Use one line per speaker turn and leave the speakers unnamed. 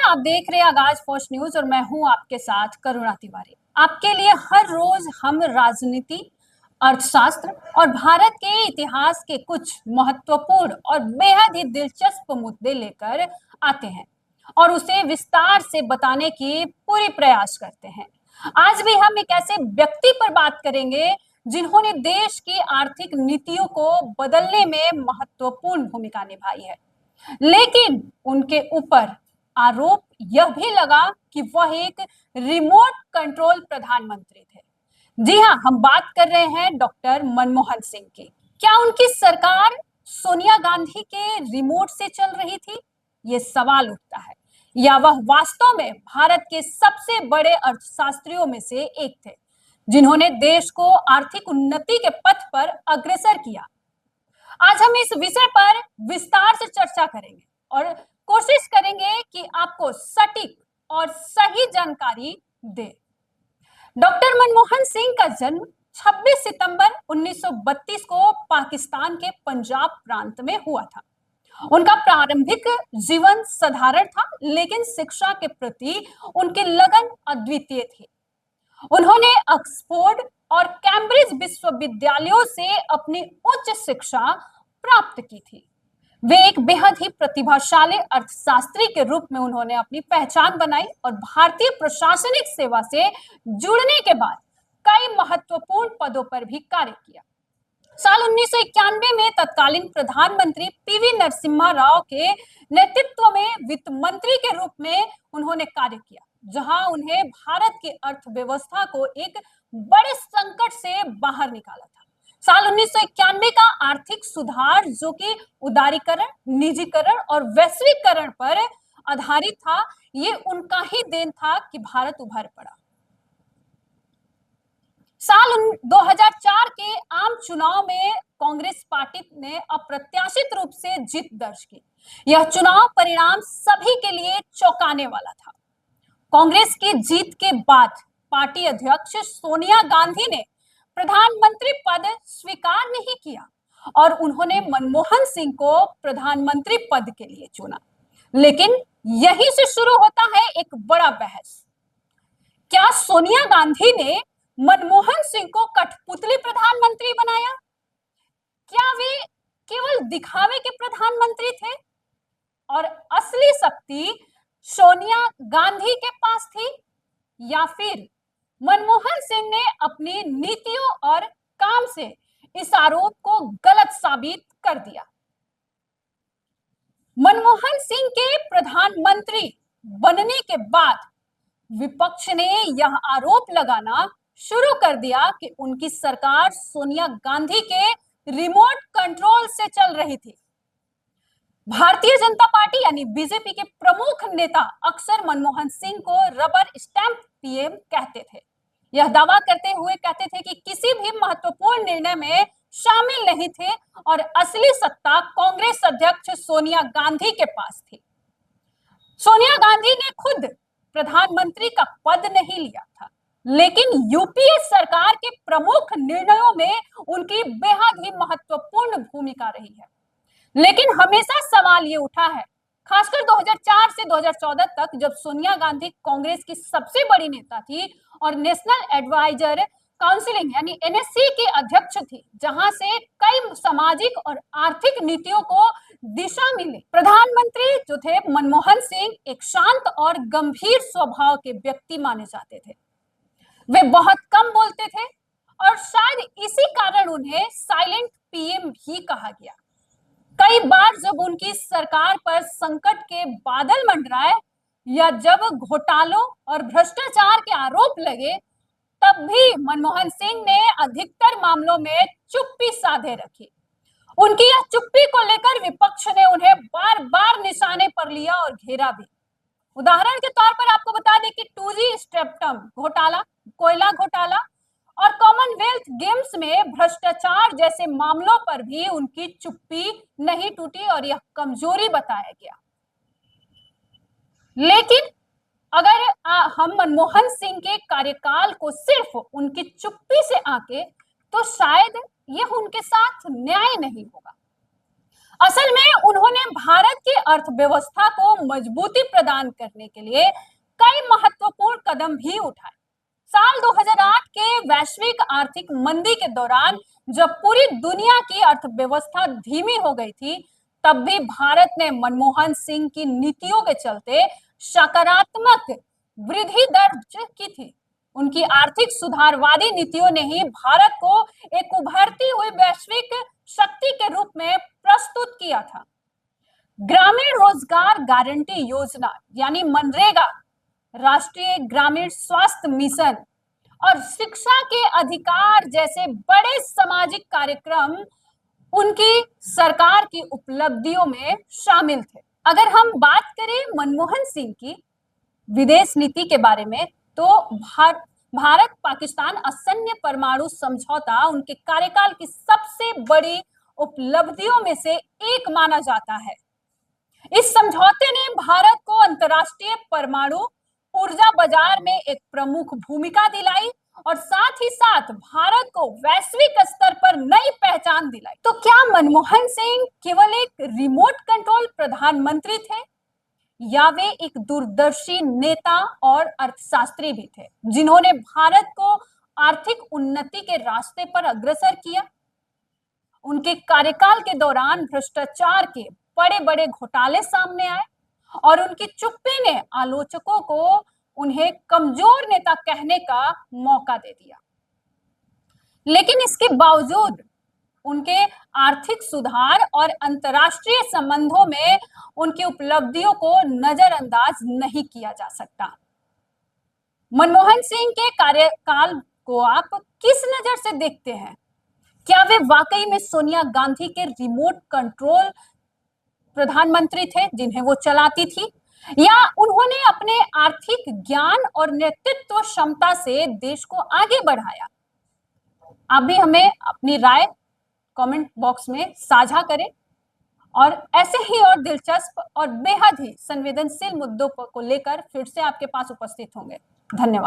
आप देख रहे हैं आगाज फर्स्ट न्यूज और मैं हूं आपके साथ करुणा तिवारी। आपके लिए हर रोज हम राजनीति, अर्थशास्त्र और भारत के इतिहास के कुछ महत्वपूर्ण और बेहद ही दिलचस्प मुद्दे लेकर आते हैं और उसे विस्तार से बताने की पूरी प्रयास करते हैं। आज भी हम एक ऐसे व्यक्ति पर बात करेंगे जिन्होंने देश की आर्थिक नीतियों को बदलने में महत्वपूर्ण भूमिका निभाई है, लेकिन उनके ऊपर आरोप यह भी लगा कि वह एक रिमोट कंट्रोल प्रधानमंत्री थे। जी हां, हम बात कर रहे हैं डॉक्टर मनमोहन सिंह की। क्या उनकी सरकार सोनिया गांधी के रिमोट से चल रही थी? ये सवाल उठता है। या वह वास्तव में भारत के सबसे बड़े अर्थशास्त्रियों में से एक थे, जिन्होंने देश को आर्थिक उन्नति के पथ पर अग्रसर किया। आज हम इस विषय पर विस्तार से चर्चा करेंगे और कोशिश करेंगे कि आपको सटीक और सही जानकारी दे। डॉक्टर मनमोहन सिंह का जन्म 26 सितंबर 1932 को पाकिस्तान के पंजाब प्रांत में हुआ था। उनका प्रारंभिक जीवन साधारण था, लेकिन शिक्षा के प्रति उनकी लगन अद्वितीय थी। उन्होंने ऑक्सफोर्ड और कैम्ब्रिज विश्वविद्यालयों से अपनी उच्च शिक्षा प्राप्त की थी। वे एक बेहद ही प्रतिभाशाली अर्थशास्त्री के रूप में उन्होंने अपनी पहचान बनाई और भारतीय प्रशासनिक सेवा से जुड़ने के बाद कई महत्वपूर्ण पदों पर भी कार्य किया। साल 1991 में तत्कालीन प्रधानमंत्री पीवी नरसिम्हा राव के नेतृत्व में वित्त मंत्री के रूप में उन्होंने कार्य किया, जहां उन्हें भारत की अर्थव्यवस्था को एक बड़े संकट से बाहर निकाला था। साल 1991 का आर्थिक सुधार, जो कि उदारीकरण, निजीकरण और वैश्वीकरण पर आधारित था, ये उनका ही देन था कि भारत उभर पड़ा। साल 2004 के आम चुनाव में कांग्रेस पार्टी ने अप्रत्याशित रूप से जीत दर्ज की। यह चुनाव परिणाम सभी के लिए चौंकाने वाला था। कांग्रेस की जीत के बाद पार्टी अध्यक्ष सोनिया गांधी ने प्रधानमंत्री पद स्वीकार नहीं किया और उन्होंने मनमोहन सिंह को प्रधानमंत्री पद के लिए चुना। लेकिन यहीं से शुरू होता है एक बड़ा बहस। क्या सोनिया गांधी ने मनमोहन सिंह को कठपुतली प्रधानमंत्री बनाया? क्या वे केवल दिखावे के प्रधानमंत्री थे और असली शक्ति सोनिया गांधी के पास थी? या फिर मनमोहन सिंह ने अपनी नीतियों और काम से इस आरोप को गलत साबित कर दिया? मनमोहन सिंह के प्रधानमंत्री बनने के बाद विपक्ष ने यह आरोप लगाना शुरू कर दिया कि उनकी सरकार सोनिया गांधी के रिमोट कंट्रोल से चल रही थी। भारतीय जनता पार्टी यानी बीजेपी के प्रमुख नेता अक्सर मनमोहन सिंह को रबर स्टैंप पीएम कहते थे। यह दावा करते हुए कहते थे कि किसी भी महत्वपूर्ण निर्णय में शामिल नहीं थे और असली सत्ता कांग्रेस अध्यक्ष सोनिया गांधी के पास थी। सोनिया गांधी ने खुद प्रधानमंत्री का पद नहीं लिया था, लेकिन यूपीए सरकार के प्रमुख निर्णयों में उनकी बेहद ही महत्वपूर्ण भूमिका रही है। लेकिन हमेशा सवाल ये उठा है, खासकर 2004 से 2014 तक, जब सोनिया गांधी कांग्रेस की सबसे बड़ी नेता थी और नेशनल एडवाइजर काउंसिलिंग यानी एनएससी की अध्यक्ष थी, जहां से कई सामाजिक और आर्थिक नीतियों को दिशा मिली। प्रधानमंत्री जो थे मनमोहन सिंह एक शांत और गंभीर स्वभाव के व्यक्ति माने जाते थे। वे बहुत कम बोलते थे और शायद इसी कारण उन्हें साइलेंट पीएम भी कहा गया। कई बार जब उनकी सरकार पर संकट के बादल मंडराए या जब घोटालों और भ्रष्टाचार के आरोप लगे, तब भी मनमोहन सिंह ने अधिकतर मामलों में चुप्पी साधे रखी। उनकी यह चुप्पी को लेकर विपक्ष ने उन्हें बार बार निशाने पर लिया और घेरा भी। उदाहरण के तौर पर आपको बता दें कि 2G स्पेक्ट्रम घोटाला, कोयला घोटाला और कॉमनवेल्थ गेम्स में भ्रष्टाचार जैसे मामलों पर भी उनकी चुप्पी नहीं टूटी और यह कमजोरी बताया गया। लेकिन अगर हम मनमोहन सिंह के कार्यकाल को सिर्फ उनकी चुप्पी से आंके, तो शायद यह उनके साथ न्याय नहीं होगा। असल में उन्होंने भारत की अर्थव्यवस्था को मजबूती प्रदान करने के लिए कई महत्वपूर्ण कदम भी उठाए। साल 2008 के वैश्विक आर्थिक मंदी के दौरान जब पूरी दुनिया की अर्थव्यवस्था धीमी हो गई थी, तब भी भारत ने मनमोहन सिंह की नीतियों के चलते सकारात्मक वृद्धि दर्ज की थी। उनकी आर्थिक सुधारवादी नीतियों ने ही भारत को एक उभरती हुई वैश्विक शक्ति के रूप में प्रस्तुत किया था। ग्रामीण रोजगार गारंटी योजना यानी मनरेगा, राष्ट्रीय ग्रामीण स्वास्थ्य मिशन और शिक्षा के अधिकार जैसे बड़े सामाजिक कार्यक्रम उनकी सरकार की उपलब्धियों में शामिल थे। अगर हम बात करें मनमोहन सिंह की विदेश नीति के बारे में, तो भारत पाकिस्तान असैन्य परमाणु समझौता उनके कार्यकाल की सबसे बड़ी उपलब्धियों में से एक माना जाता है। इस समझौते ने भारत को अंतर्राष्ट्रीय परमाणु ऊर्जा बाजार में एक प्रमुख भूमिका दिलाई और साथ ही साथ भारत को वैश्विक स्तर पर नई पहचान दिलाई। तो क्या मनमोहन सिंह केवल एक रिमोट कंट्रोल प्रधानमंत्री थे, या वे एक दूरदर्शी नेता और अर्थशास्त्री भी थे, जिन्होंने भारत को आर्थिक उन्नति के रास्ते पर अग्रसर किया? उनके कार्यकाल के दौरान भ्रष्टाचार के बड़े बड़े घोटाले सामने आए और उनकी चुप्पी ने आलोचकों को उन्हें कमजोर नेता कहने का मौका दे दिया। लेकिन इसके बावजूद उनके आर्थिक सुधार और अंतर्राष्ट्रीय संबंधों में उनकी उपलब्धियों को नजरअंदाज नहीं किया जा सकता। मनमोहन सिंह के कार्यकाल को आप किस नजर से देखते हैं? क्या वे वाकई में सोनिया गांधी के रिमोट कंट्रोल प्रधानमंत्री थे जिन्हें वो चलाती थी, या उन्होंने अपने आर्थिक ज्ञान और नेतृत्व क्षमता से देश को आगे बढ़ाया? आप भी हमें अपनी राय कमेंट बॉक्स में साझा करें और ऐसे ही और दिलचस्प और बेहद ही संवेदनशील मुद्दों को लेकर फिर से आपके पास उपस्थित होंगे। धन्यवाद।